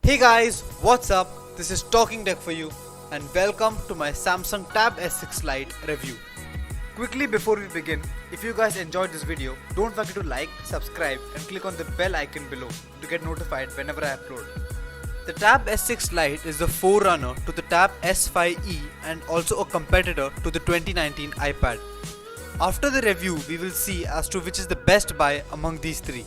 Hey guys, what's up? This is Talking Tech for you and welcome to my Samsung Tab S6 Lite review. Quickly before we begin, if you guys enjoyed this video, don't forget to like, subscribe and click on the bell icon below to get notified whenever I upload. The Tab S6 Lite is the forerunner to the Tab S5e and also a competitor to the 2019 iPad. After the review, we will see as to which is the best buy among these three.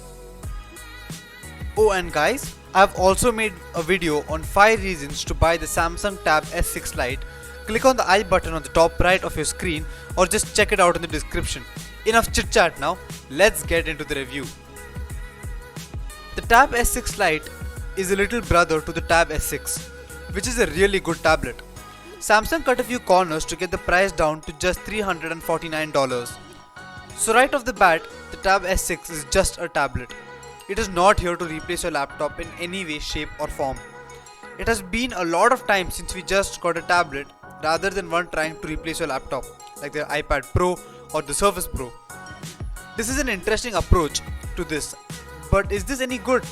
Oh, and guys, I have also made a video on 5 reasons to buy the Samsung Tab S6 Lite. Click on the I button on the top right of your screen or just check it out in the description. Enough chit chat now, let's get into the review. The Tab S6 Lite is a little brother to the Tab S6, which is a really good tablet. Samsung cut a few corners to get the price down to just $349. So right off the bat, the Tab S6 is just a tablet. It is not here to replace your laptop in any way, shape or form. It has been a lot of time since we just got a tablet rather than one trying to replace your laptop like the iPad Pro or the Surface Pro. This is an interesting approach to this, but is this any good?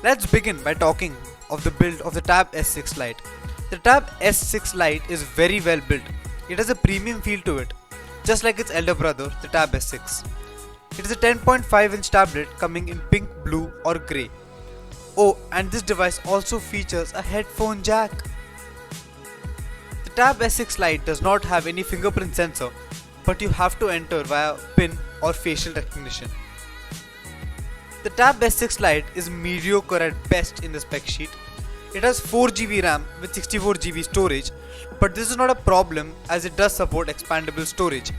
Let's begin by talking of the build of the Tab S6 Lite. The Tab S6 Lite is very well built. It has a premium feel to it, just like its elder brother, the Tab S6. It is a 10.5-inch tablet coming in pink, blue or grey. Oh, and this device also features a headphone jack. The Tab S6 Lite does not have any fingerprint sensor, but you have to enter via PIN or facial recognition. The Tab S6 Lite is mediocre at best in the spec sheet. It has 4GB RAM with 64GB storage, but this is not a problem as it does support expandable storage.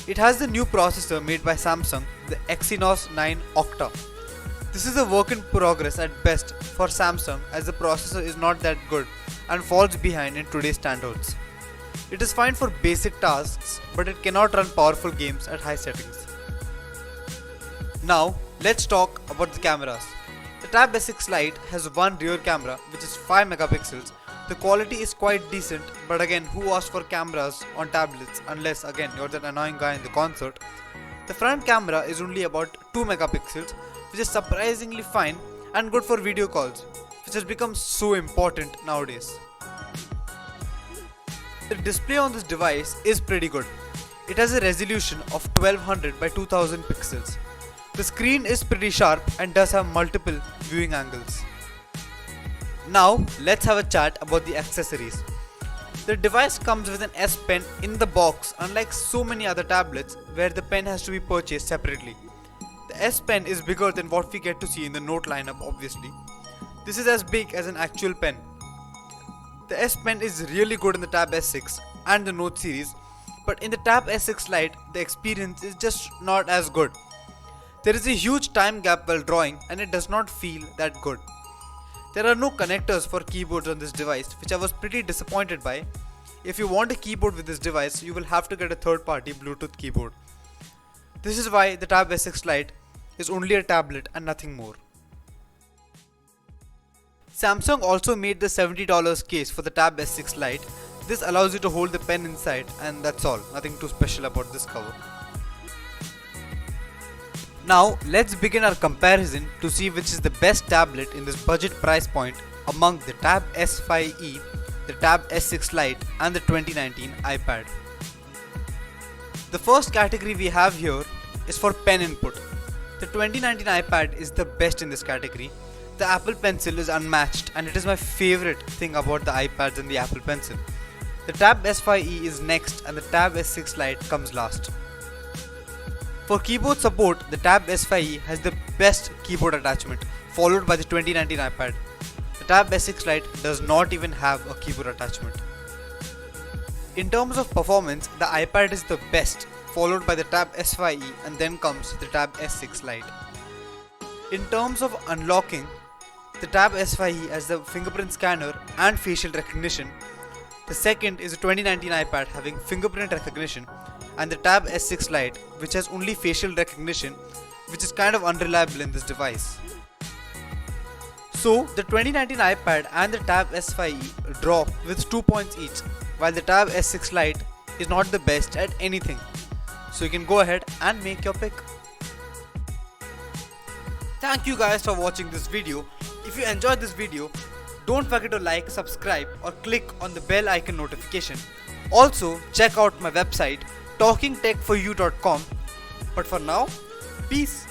It has the new processor made by Samsung, the Exynos 9 Octa. This is a work in progress at best for Samsung as the processor is not that good and falls behind in today's standards. It is fine for basic tasks, but it cannot run powerful games at high settings. Now, let's talk about the cameras. The Tab S6 Lite has one rear camera which is 5 megapixels. The quality is quite decent, but again, who asks for cameras on tablets unless again you're that annoying guy in the concert. The front camera is only about 2 megapixels, which is surprisingly fine and good for video calls, which has become so important nowadays. The display on this device is pretty good. It has a resolution of 1200 by 2000 pixels. The screen is pretty sharp and does have multiple viewing angles. Now let's have a chat about the accessories. The device comes with an S Pen in the box, unlike so many other tablets where the pen has to be purchased separately. The S Pen is bigger than what we get to see in the Note lineup obviously. This is as big as an actual pen. The S Pen is really good in the Tab S6 and the Note series, but in the Tab S6 Lite the experience is just not as good. There is a huge time gap while drawing and it does not feel that good. There are no connectors for keyboards on this device, which I was pretty disappointed by. If you want a keyboard with this device, you will have to get a third-party Bluetooth keyboard. This is why the Tab S6 Lite is only a tablet and nothing more. Samsung also made the $70 case for the Tab S6 Lite. This allows you to hold the pen inside and that's all, nothing too special about this cover. Now let's begin our comparison to see which is the best tablet in this budget price point among the Tab S5e, the Tab S6 Lite and the 2019 iPad. The first category we have here is for pen input. The 2019 iPad is the best in this category. The Apple Pencil is unmatched and it is my favorite thing about the iPads and the Apple Pencil. The Tab S5e is next and the Tab S6 Lite comes last. For keyboard support, the Tab S5e has the best keyboard attachment, followed by the 2019 iPad. The Tab S6 Lite does not even have a keyboard attachment. In terms of performance, the iPad is the best, followed by the Tab S5e and then comes the Tab S6 Lite. In terms of unlocking, the Tab S5e has the fingerprint scanner and facial recognition. The second is the 2019 iPad having fingerprint recognition, and the Tab S6 Lite which has only facial recognition, which is kind of unreliable in this device. So the 2019 iPad and the Tab S5e draw with 2 points each, while the Tab S6 Lite is not the best at anything. So you can go ahead and make your pick. Thank you guys for watching this video. If you enjoyed this video, don't forget to like, subscribe or click on the bell icon notification. Also check out my website talkingtechforyou.com. But for now, peace.